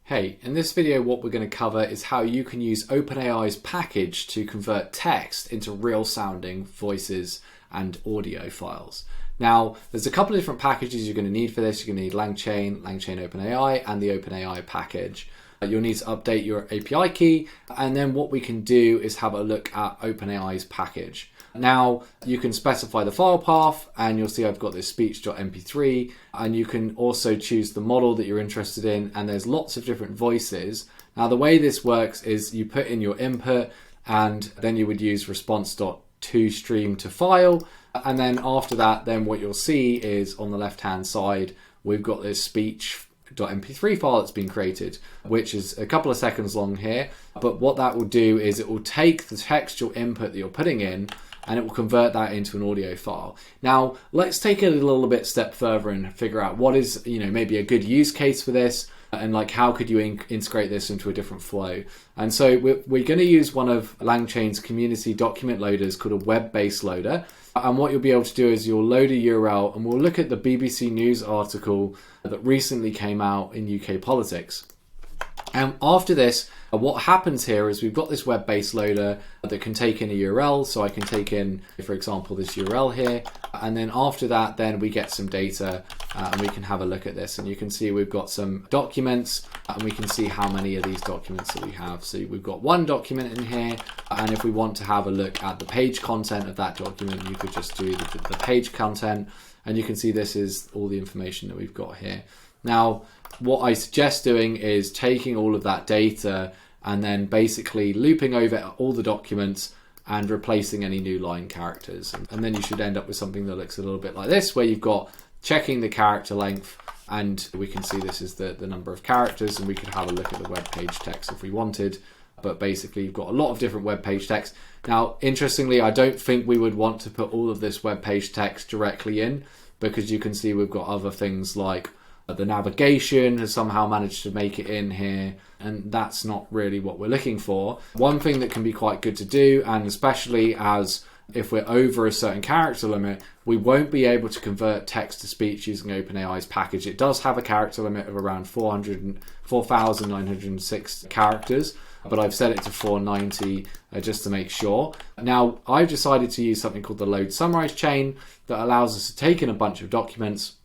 Hey, in this video what we're going to cover is how you can use OpenAI's package to convert text into real sounding voices and audio files. Now, there's a couple of different packages you're going to need for this. You're going to need LangChain, LangChain OpenAI, and the OpenAI package. You'll need to update your API key, and then what we can do is have a look at OpenAI's package. Now, you can specify the file path, and you'll see I've got this speech.mp3, and you can also choose the model that you're interested in, and there's lots of different voices. Now, the way this works is you put in your input, and then you would use response.toStream to file, and then after that, then what you'll see is on the left-hand side, we've got this speech.mp3 file that's been created, which is a couple of seconds long here. But what that will do is it will take the textual input that you're putting in and it will convert that into an audio file. Now, let's take it a little bit step further and figure out what is, maybe a good use case for this, and like how could you integrate this into a different flow. And so we're going to use one of LangChain's community document loaders called a web-based loader. And what you'll be able to do is you'll load a URL, and we'll look at the BBC News article that recently came out in UK politics. And after this, what happens here is we've got this web-based loader that can take in a URL. So I can take in, for example, this URL here. And then after that, then we get some data and we can have a look at this. And you can see we've got some documents and we can see how many of these documents that we have. So we've got one document in here. And if we want to have a look at the page content of that document, you could just do the page content. And you can see this is all the information that we've got here. Now, what I suggest doing is taking all of that data and then basically looping over all the documents and replacing any new line characters. And then you should end up with something that looks a little bit like this, where you've got checking the character length, and we can see this is the number of characters, and we could have a look at the web page text if we wanted. But basically, you've got a lot of different web page text. Now, interestingly, I don't think we would want to put all of this web page text directly in, because you can see we've got other things like the navigation has somehow managed to make it in here, and that's not really what we're looking for. One thing that can be quite good to do, and especially as if we're over a certain character limit, we won't be able to convert text to speech using OpenAI's package. It does have a character limit of around 4,906 characters, but I've set it to 490 just to make sure. Now, I've decided to use something called the load summarize chain that allows us to take in a bunch of documents.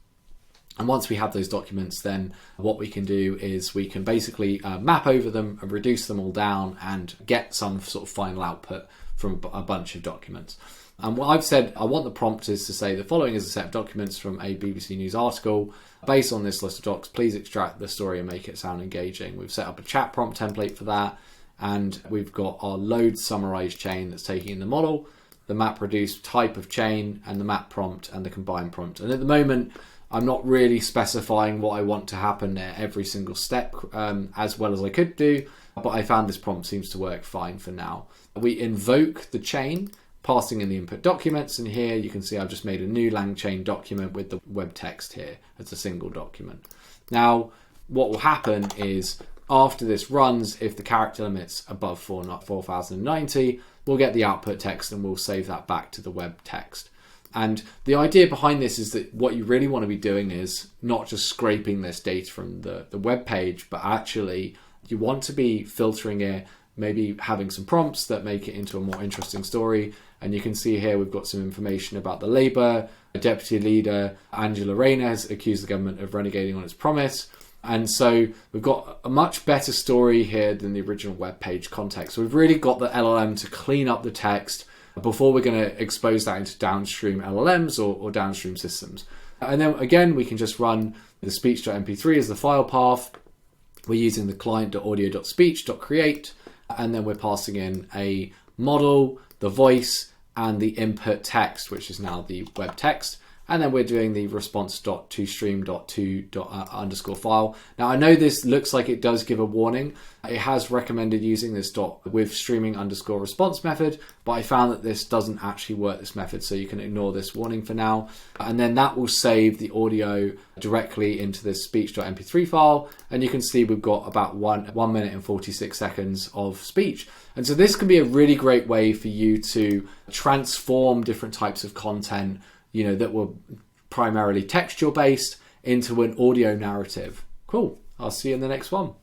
And once we have those documents, then what we can do is we can basically map over them and reduce them all down and get some sort of final output from a bunch of documents. And what I've said, I want the prompt is to say the following is a set of documents from a BBC News article. Based on this list of docs, please extract the story and make it sound engaging. We've set up a chat prompt template for that. And we've got our load summarize chain that's taking in the model, the map reduce type of chain, and the map prompt and the combine prompt. And at the moment, I'm not really specifying what I want to happen at every single step as well as I could do, but I found this prompt seems to work fine for now. We invoke the chain, passing in the input documents, and here you can see I've just made a new LangChain document with the web text here as a single document. Now, what will happen is after this runs, if the character limit's above 4,090, we'll get the output text and we'll save that back to the web text. And the idea behind this is that what you really want to be doing is not just scraping this data from the web page, but actually you want to be filtering it, maybe having some prompts that make it into a more interesting story. And you can see here we've got some information about the Labour Deputy Leader, Angela Rayner, has accused the government of renegading on its promise. And so we've got a much better story here than the original web page context. So we've really got the LLM to clean up the text before we're going to expose that into downstream LLMs or downstream systems. And then again, we can just run the speech.mp3 as the file path. We're using the client.audio.speech.create, and then we're passing in a model, the voice, and the input text, which is now the web text. And then we're doing the response.toStream.to underscore file. Now, I know this looks like it does give a warning. It has recommended using this dot with streaming underscore response method, but I found that this doesn't actually work this method, so you can ignore this warning for now. And then that will save the audio directly into this speech.mp3 file. And you can see we've got about 1 minute and 46 seconds of speech. And so this can be a really great way for you to transform different types of content that were primarily textual based into an audio narrative. Cool. I'll see you in the next one.